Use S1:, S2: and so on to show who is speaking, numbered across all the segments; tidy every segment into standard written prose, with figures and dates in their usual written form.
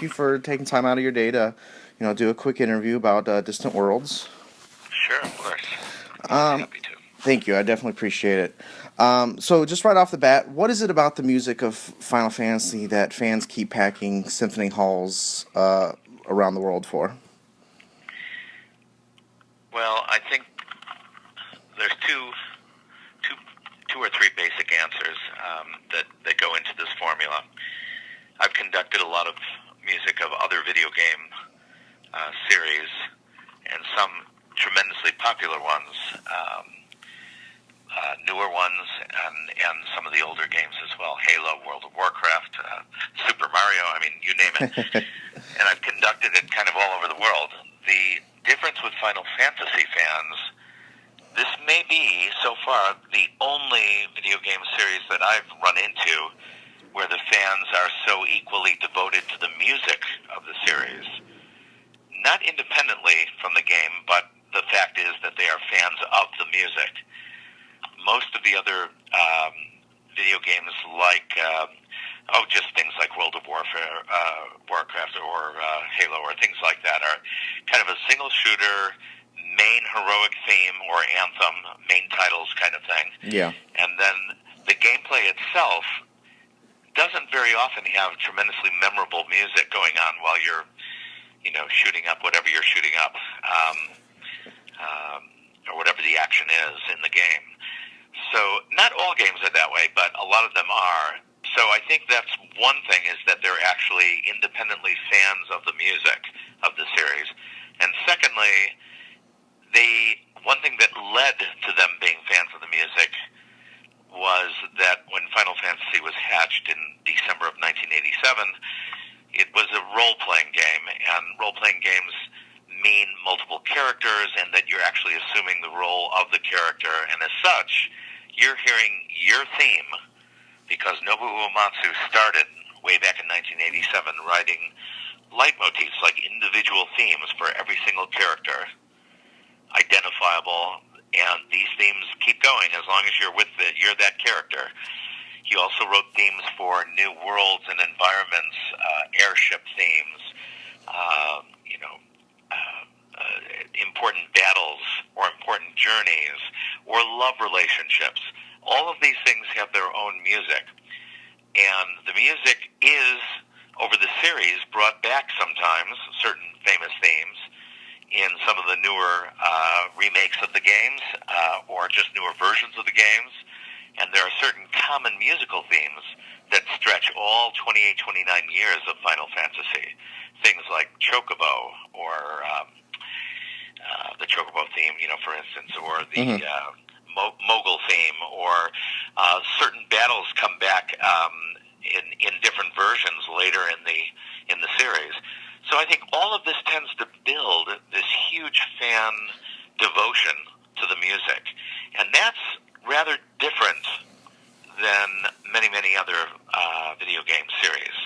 S1: you for taking time out of your day to, do a quick interview about Distant Worlds.
S2: Sure, of course. I'll be
S1: Um,
S2: happy to.
S1: Thank you. I definitely appreciate it. So just right off the bat, what is it about the music of Final Fantasy that fans keep packing symphony halls around the world for?
S2: Well, I think there's two, two or three basic answers that go into this formula. I've conducted a lot of music of other video game series, and some tremendously popular ones, newer ones, and some of the older games as well. Halo, World of Warcraft, Super Mario. I mean, you name it. And I've conducted it kind of all over the world. The difference with Final Fantasy fans, this may be, so far, the only video game series that I've run into where the fans are so equally devoted to the music of the series. Not independently from the game, but the fact is that they are fans of the music. Most of the other video games like, just things like World of Warcraft or Halo or things like that are kind of a single shooter, main heroic theme or anthem, main titles kind of thing.
S1: Yeah.
S2: And then the gameplay itself doesn't very often have tremendously memorable music going on while you're, shooting up whatever you're shooting up, or whatever the action is in the game. So not all games are that way, but a lot of them are. So I think that's one thing, is that they're actually independently fans of the music of the series. And secondly, one thing that led to them being fans of the music was that when Final Fantasy was hatched in December of 1987, it was a role-playing game, and role-playing games mean multiple characters and that you're actually assuming the role of the character, and as such, you're hearing your theme, because Nobuo Uematsu started way back in 1987 writing leitmotifs, like individual themes for every single character, identifiable, and these themes keep going as long as you're with it, you're that character. He also wrote themes for new worlds and environments, airship themes, important battles or important journeys or love relationships. All of these things have their own music. And the music is, over the series, brought back sometimes, certain famous themes, in some of the newer remakes of the games, or just newer versions of the games. And there are certain common musical themes that stretch all 28, 29 years of Final Fantasy. Things like Chocobo, or the Chocobo theme, for instance, or the Mogul theme, or certain battles come back in different versions later in the series. So I think all of this tends to build this huge fan devotion to the music, and that's rather different than many, many other video game series.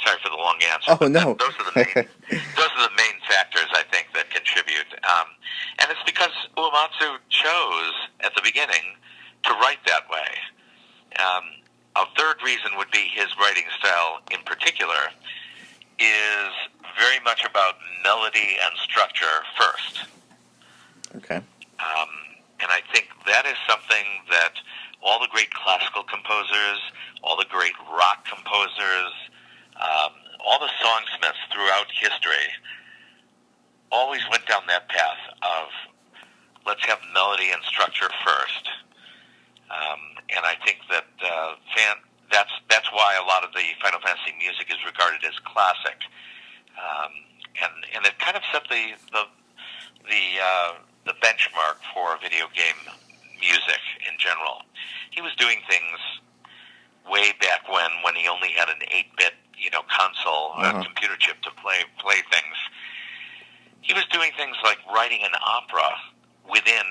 S2: Sorry for the long answer.
S1: Oh, no.
S2: Those are the main factors, I think, that contribute. And it's because Uematsu chose at the beginning to write that way. A third reason would be his writing style in particular is very much about melody and structure first.
S1: Okay.
S2: And I think that is something that all the great classical composers, all the great rock composers, all the songsmiths throughout history always went down that path of let's have melody and structure first. And I think that that's why a lot of the Final Fantasy music is regarded as classic. And it kind of set the benchmark for video game music in general. He was doing things way back when he only had an 8-bit console, computer chip to play things. He was doing things like writing an opera within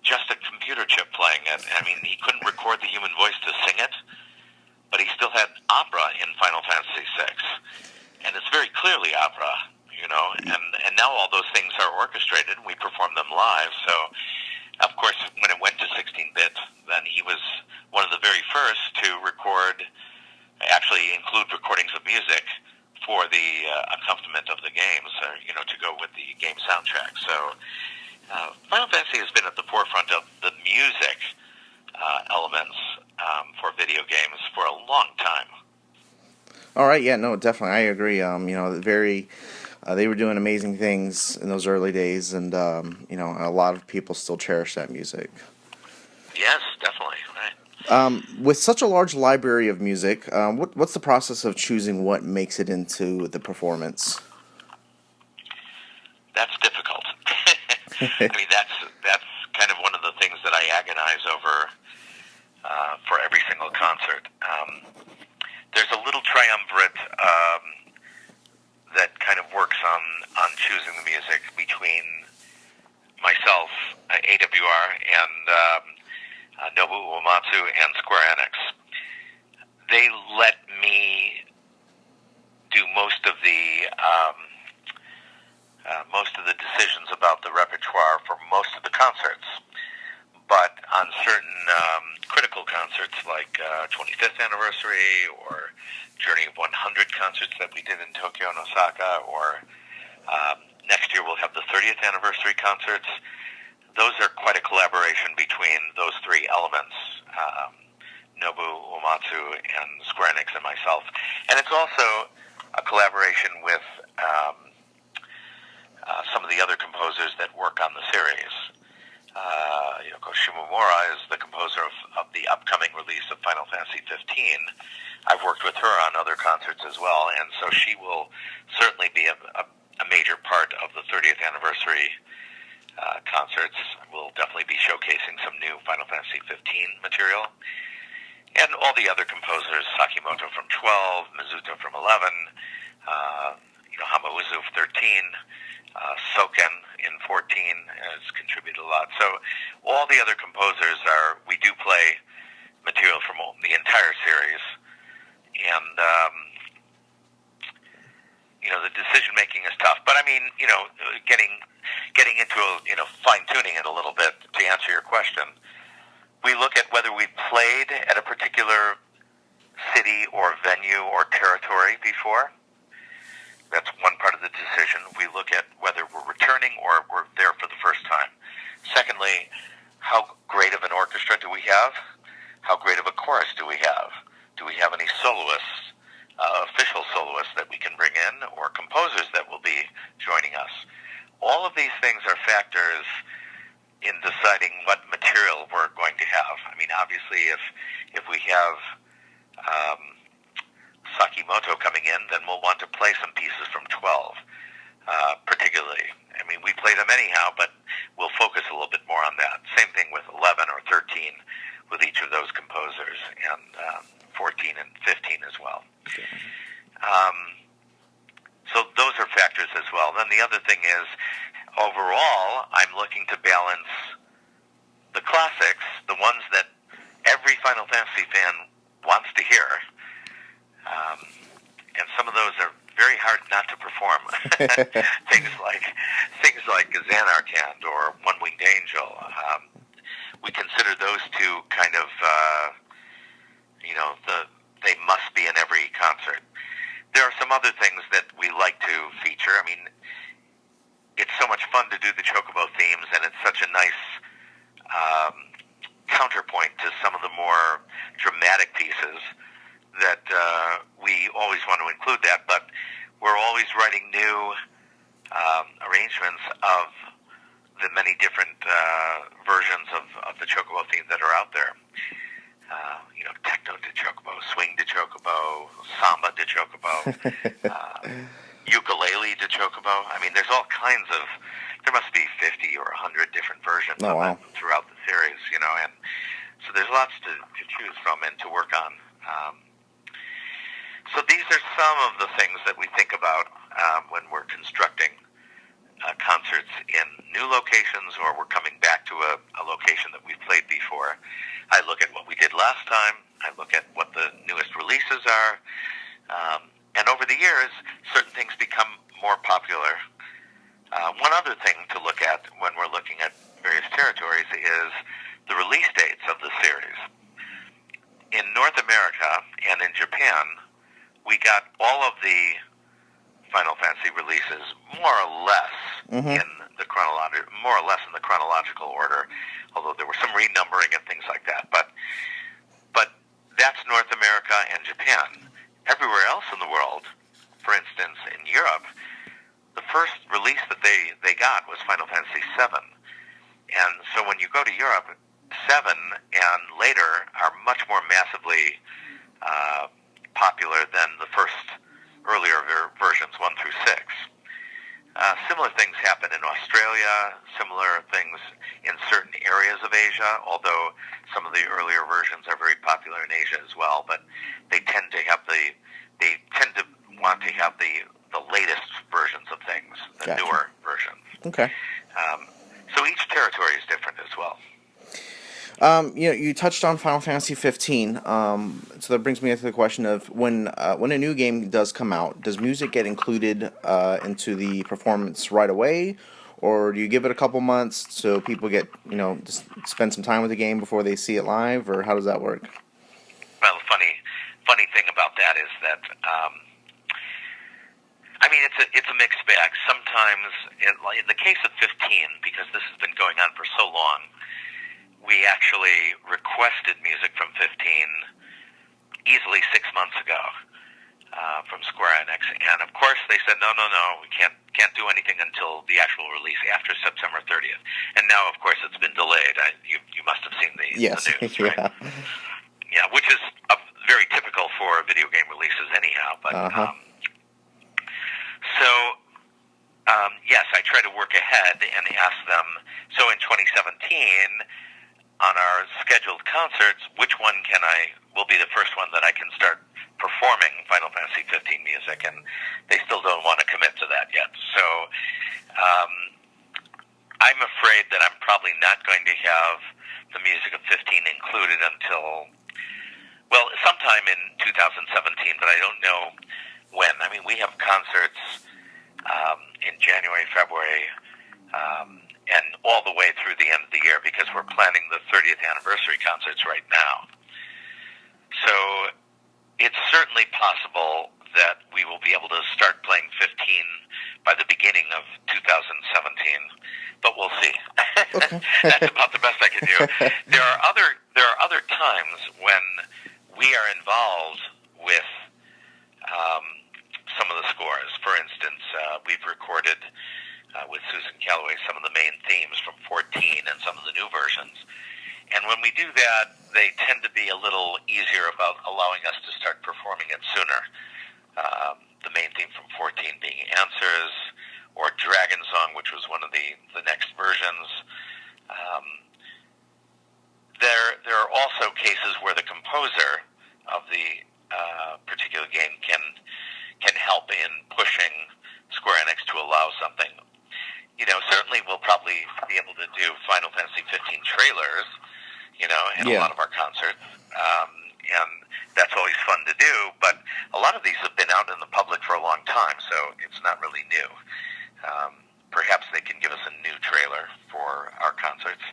S2: just a computer chip playing it. I mean, he couldn't record the human voice to sing it, but he still had opera in Final Fantasy VI. And it's very clearly opera, and now all those things are orchestrated, and we perform them live. So, of course, when it went to 16-bit, then he was one of the very first to include recordings of music for the accompaniment of the games, to go with the game soundtrack. So Final Fantasy has been at the forefront of the music elements for video games for a long time.
S1: All right, yeah, no, definitely, I agree. They were doing amazing things in those early days, and a lot of people still cherish that music.
S2: Yes, definitely. Right.
S1: With such a large library of music, what's the process of choosing what makes it into the performance?
S2: That's difficult. I mean, that's kind of one of the things that I agonize over for every single concert. There's a little triumvirate that kind of works on choosing the music between myself, AWR, and Nobuo Uematsu and Square Enix. They let me do most of the decisions about the repertoire for most of the concerts. But on certain critical concerts like 25th anniversary or Journey of 100 concerts that we did in Tokyo and Osaka, or next year we'll have the 30th anniversary concerts. Those are quite a collaboration between those three elements, Nobuo Uematsu and Square Enix and myself. And it's also a collaboration with some of the other composers that work on the series. Yoko Shimomura is the composer of the upcoming release of Final Fantasy 15. I've worked with her on other concerts as well, and so she will certainly be a major part of the 30th anniversary concerts. We'll definitely be showcasing some new Final Fantasy 15 material. And all the other composers, Sakimoto from 12, Mizuta from 11, Hamauzu 13, Soken in 14 has contributed a lot. So all the other composers we do play material from the entire series. And, the decision making is tough. But I mean, getting into, fine-tuning it a little bit to answer your question, we look at whether we've played at a particular city or venue or territory before. That's one part of the decision. We look at whether we're returning or we're there for the first time. Secondly, how great of an orchestra do we have? How great of a chorus do we have? Do we have any soloists, official soloists that we can bring in, or composers that will be joining us? All of these things are factors in deciding what material we're going to have. I mean, obviously, if we have Sakimoto coming in, then we'll want to play some pieces from 12, particularly. I mean, we play them anyhow, but we'll focus a little bit more on that. Same thing with 11 or 13 with each of those composers, and 14 and 15 as well. Okay. So those are factors as well. Then the other thing is, overall, I'm looking to balance the classics, the ones that every Final Fantasy fan wants to hear, and some of those are very hard not to perform. things like Xanarkand or One Winged Angel. We consider those two kind of, they must be in every concert. There are some other things that we like to feature. I mean, it's so much fun to do the Chocobo themes, and it's such a nice counterpoint to some of the more dramatic pieces that we always want to include that, but we're always writing new arrangements of the many different versions of the Chocobo theme that are out there. Techno de Chocobo, Swing de Chocobo, Samba de Chocobo, Ukulele de Chocobo. I mean, there's all kinds of, there must be 50 or 100 different versions of it throughout the series, and so there's lots to choose from and to work on. So these are some of the things that we think about when we're constructing concerts in new locations, or we're coming back to a location that we've played before. I look at what we did last time. I look at what the newest releases are. And over the years, certain things become more popular. One other thing to look at when we're looking at various territories is the release dates of the series. In North America and in Japan, we got all of the releases more or less
S1: Mm-hmm.
S2: in the chronological order, although there were some renumbering and things like that. But that's North America and Japan. Everywhere else in the world, for instance, in Europe, the first release that they got was Final Fantasy VII. And so when you go to Europe, 7 and later are much more massively popular than the first earlier versions, 1 through 6. Similar things happen in Australia, similar things in certain areas of Asia, although some of the earlier versions are very popular in Asia as well, but they tend to want to have the latest versions of things, the
S1: Gotcha.
S2: newer versions.
S1: Okay.
S2: So each territory is different as well.
S1: You touched on Final Fantasy 15, so that brings me to the question of when a new game does come out, does music get included into the performance right away, or do you give it a couple months so people get, just spend some time with the game before they see it live, or how does that work?
S2: Well, the funny thing about that is that, it's a mixed bag. Sometimes, in the case of 15, because this has been going on for so long, we actually requested music from 15 easily 6 months ago from Square Enix, and of course they said no, we can't do anything until the actual release after September 30th. And now, of course, it's been delayed. You must have seen the
S1: Yes.
S2: news, right? Yeah, which is very typical for video game releases, anyhow. But yes, I try to work ahead and ask them. So in 2017. On our scheduled concerts, which one will be the first one that I can start performing Final Fantasy 15 music, and they still don't want to commit to that yet. So I'm afraid that I'm probably not going to have the music of 15 included until, sometime in 2017, but I don't know when. We have concerts in January, February, and all the way through the end of the year, because we're planning the 30th anniversary concerts right now. So it's certainly possible that we will be able to start playing 15 by the beginning of 2017, but we'll see. Okay. That's about the best I can do. There are other times when we are involved with some of the scores. For instance, we've recorded with Susan Calloway some of the main themes from 14 and some of the new versions. And when we do that, they tend to be a little easier about allowing us to start performing it sooner. The main theme from 14 being Answers, or Dragon Song, which was one of the next versions. There are also cases where the composer of the particular game can help in pushing Square Enix to allow something. Certainly we'll probably be able to do Final Fantasy 15 trailers, in a lot of our concerts. And that's always fun to do, but a lot of these have been out in the public for a long time, so it's not really new. Perhaps they can give us a new trailer for our concerts,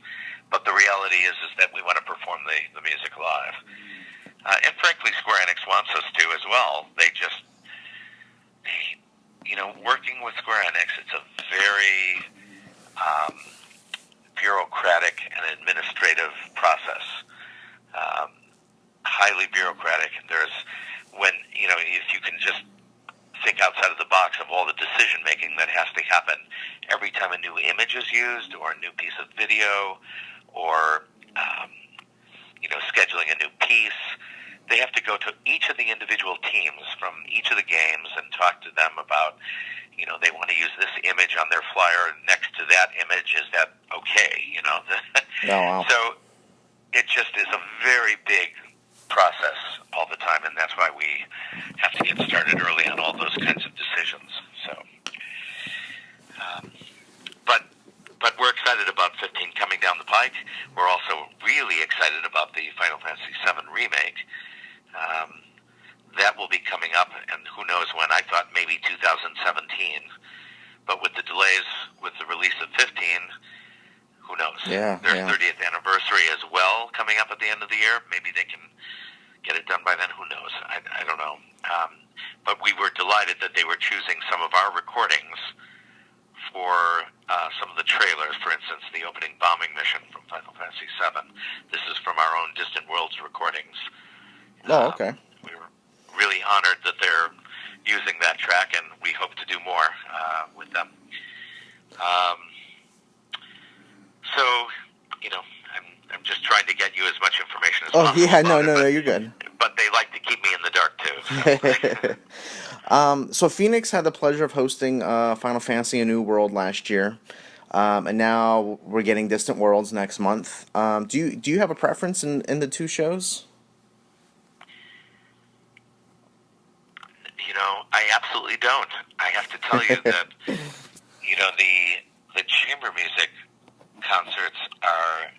S2: but the reality is that we want to perform the music live. And frankly, Square Enix wants us to as well. Working with Square Enix, it's a very bureaucratic and administrative process. Highly bureaucratic. If you can just think outside of the box of all the decision making that has to happen every time a new image is used, or a new piece of video, or scheduling a new piece. They have to go to each of the individual teams from each of the games and talk to them about, they want to use this image on their flyer next to that image. Is that okay?
S1: Oh, wow.
S2: So it just is a very big process all the time, and that's why we have to get started early on all those kinds of decisions. So, but we're excited about 15 coming down the pike. We're also really excited about the Final Fantasy VII Remake. That will be coming up, and who knows when. I thought maybe 2017, but with the delays with the release of 15, who knows?
S1: Yeah,
S2: Their 30th anniversary as well coming up at the end of the year. Maybe they can get it done by then. Who knows? I don't know. but we were delighted that they were choosing some of our recordings for some of the trailers. For instance, the opening bombing mission from Final Fantasy VII. This is from our own Distant Worlds recordings.
S1: Oh, okay.
S2: We were really honored that they're using that track, and we hope to do more with them. So, I'm just trying to get you as much information as possible.
S1: Yeah, no, you're good.
S2: But they like to keep me in the dark too. So.
S1: So Phoenix had the pleasure of hosting Final Fantasy: A New World last year, and now we're getting Distant Worlds next month. Do you have a preference in the two shows?
S2: I absolutely don't. I have to tell you that the chamber music concerts are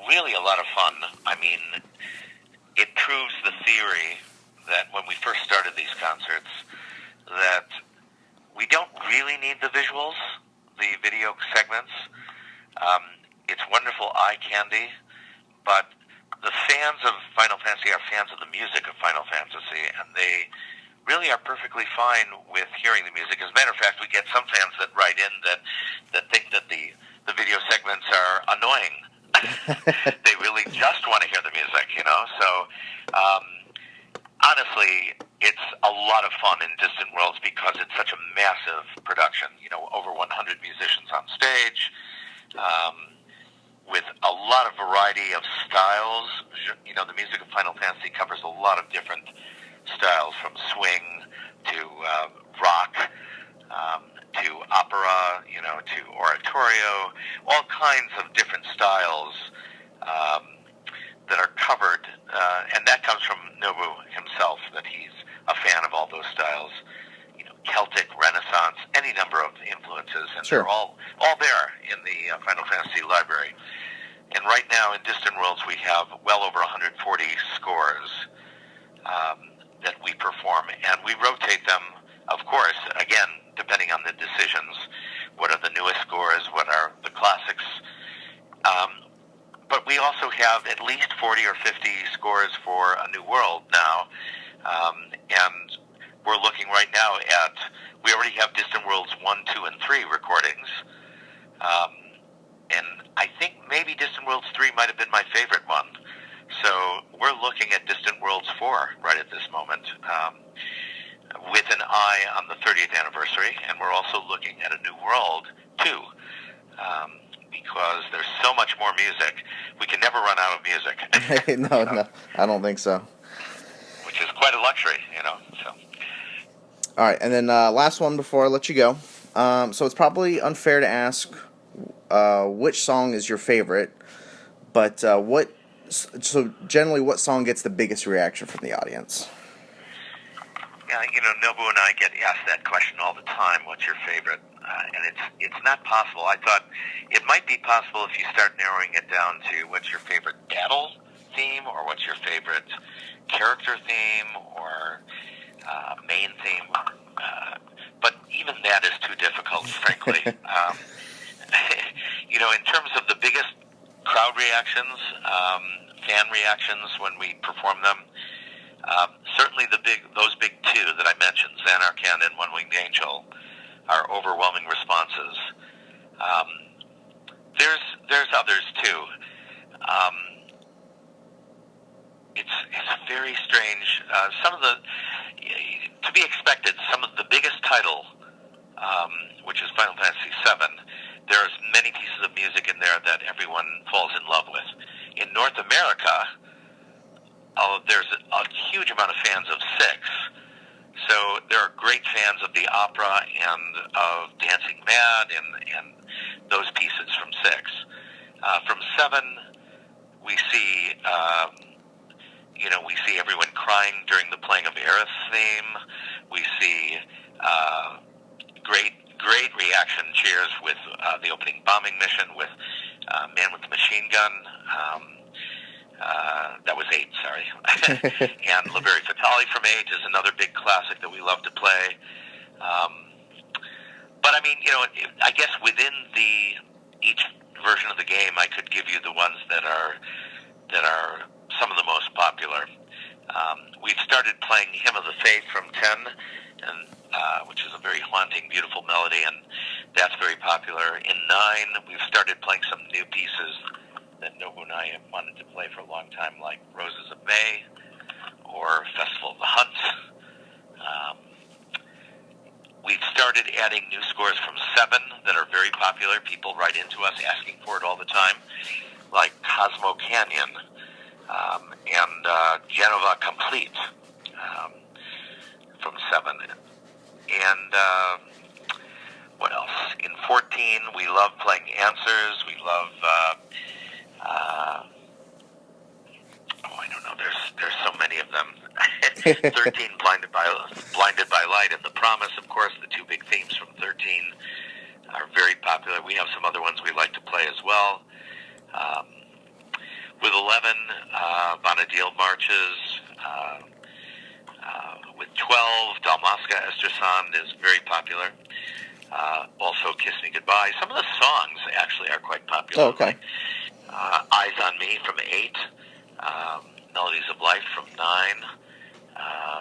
S2: really a lot of fun. I mean, it proves the theory that when we first started these concerts, that we don't really need the visuals, the video segments. It's wonderful eye candy, but the fans of Final Fantasy are fans of the music of Final Fantasy, and they really are perfectly fine with hearing the music. As a matter of fact, we get some fans that write in that think that the video segments are annoying. They really just want to hear the music, So, honestly, it's a lot of fun in Distant Worlds because it's such a massive production. Over 100 musicians on stage, with a lot of variety of styles. The music of Final Fantasy covers a lot of different styles, from swing to rock, to opera, to oratorio, all kinds of different styles that are covered, and that comes from Nobu himself, that he's a fan of all those styles. Celtic, Renaissance, any number of influences, and
S1: Sure.
S2: They're all there in the Final Fantasy library. And right now in Distant Worlds we have well over 140 scores that we perform, and we rotate them, of course, again, depending on the decisions. What are the newest scores? What are the classics? But we also have at least 40 or 50 scores for A New World now, and we're looking right now at, we already have Distant Worlds 1, 2, and 3 recordings, and I think maybe Distant Worlds 3 might have been my favorite one. So we're looking at Distant Worlds 4 right at this moment, with an eye on the 30th anniversary, and we're also looking at A New World 2, because there's so much more music. We can never run out of music.
S1: No, I don't think so.
S2: Which is quite a luxury, So.
S1: All right, and then last one before I let you go. So it's probably unfair to ask which song is your favorite, but so generally what song gets the biggest reaction from the audience?
S2: Yeah, Nobu and I get asked that question all the time. What's your favorite? And it's not possible. I thought it might be possible if you start narrowing it down to what's your favorite battle theme, or what's your favorite character theme, or main theme. But even that is too difficult, frankly. In terms of the biggest crowd reactions, fan reactions when we perform them, certainly those big two that I mentioned, Xanarkand and One Winged Angel, are overwhelming responses. There's others too. It's very strange. To be expected, some of the biggest title, which is Final Fantasy VII, there's many pieces of music in there that everyone falls in love with. In North America, there's a huge amount of fans of 6. So there are great fans of the opera and of Dancing Mad and those pieces from 6. From 7, we see everyone crying during the playing of Aerith's theme. We see great reaction cheers with the opening bombing mission with Man with the Machine Gun. That was 8, sorry. And La Very Fatale from 8 is another big classic that we love to play. But I mean, I guess within each version of the game, I could give you the ones that are some of the most popular. We've started playing Hymn of the Faith from 10, and which is a very haunting, beautiful melody, and that's very popular. In 9, we've started playing some new pieces that Nobu and I have wanted to play for a long time, like Roses of May or Festival of the Hunts. We've started adding new scores from 7 that are very popular. People write into us asking for it all the time, like Cosmo Canyon and Genova Complete from 7. And what else? In 14, we love playing Answers. We love, I don't know. There's so many of them. 13, Blinded by Light, and The Promise, of course. The two big themes from 13 are very popular. We have some other ones we like to play as well. With 11, Bonadil Marches. With 12, Dalmaska Estersand is very popular. Also, Kiss Me Goodbye. Some of the songs actually are quite popular.
S1: Oh, okay.
S2: Like Eyes on Me from 8. Melodies of Life from 9.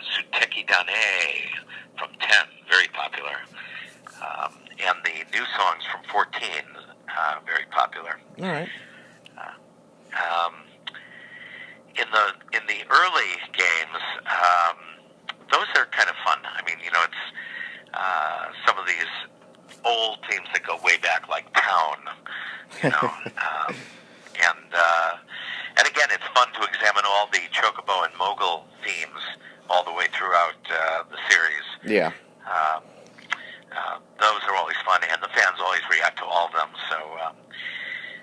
S2: Suteki Dane from 10, very popular. And the new songs from 14, very popular.
S1: All right.
S2: In the early games, those are kind of fun. I mean, it's some of these old themes that go way back, like Town, and again, it's fun to examine all the Chocobo and Mogul themes all the way throughout the series.
S1: Yeah.
S2: Those are always fun, and the fans always react to all of them. So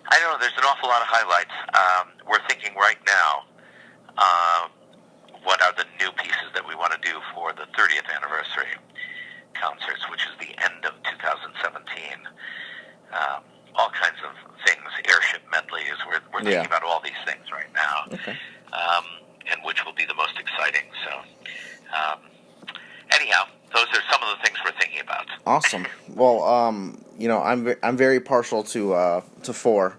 S2: I don't know. There's an awful lot of highlights. We're thinking right now. What are the new pieces that we want to do for the 30th anniversary concerts, which is the end of 2017. All kinds of things, airship medleys. We're thinking about all these things right now,
S1: okay.
S2: And which will be the most exciting. So, anyhow, those are some of the things we're thinking about.
S1: Awesome. Well, I'm very partial to 4.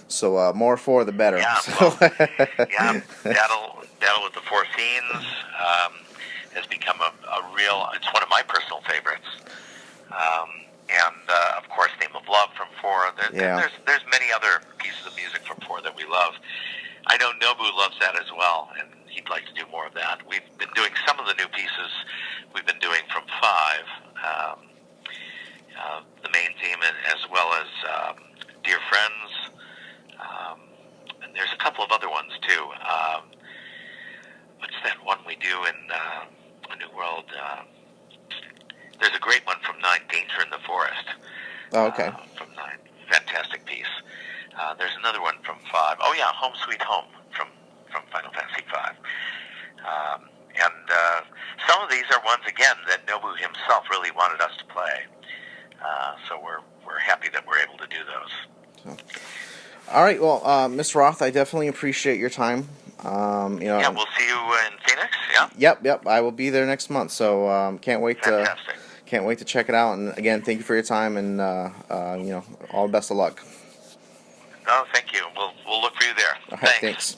S1: So more 4 the better.
S2: Yeah,
S1: so.
S2: Yeah. Battle with the Four Fiends has become a real. It's one of my personal favorites. And of course, Theme of Love from 4. There's many other pieces of music from 4 that we love. I know Nobu loves that as well, and he'd like to do more of that. We've been doing some of the new pieces we've been doing from 5, the main theme, as well as Dear Friends. And there's a couple of other ones too. What's that one we do in A New World? There's a great one from 9, Danger in the Forest.
S1: Oh, okay.
S2: From 9, fantastic piece. There's another one from 5. Oh yeah, Home Sweet Home from Final Fantasy 5. And some of these are ones again that Nobu himself really wanted us to play. So we're happy that we're able to do those.
S1: So. All right, well, Mr. Roth, I definitely appreciate your time.
S2: Yeah, we'll see you in Phoenix. Yeah.
S1: Yep. I will be there next month, so can't wait to check it out. And again, thank you for your time, and all the best of luck.
S2: No, thank you. We'll look for you there.
S1: All right, thanks.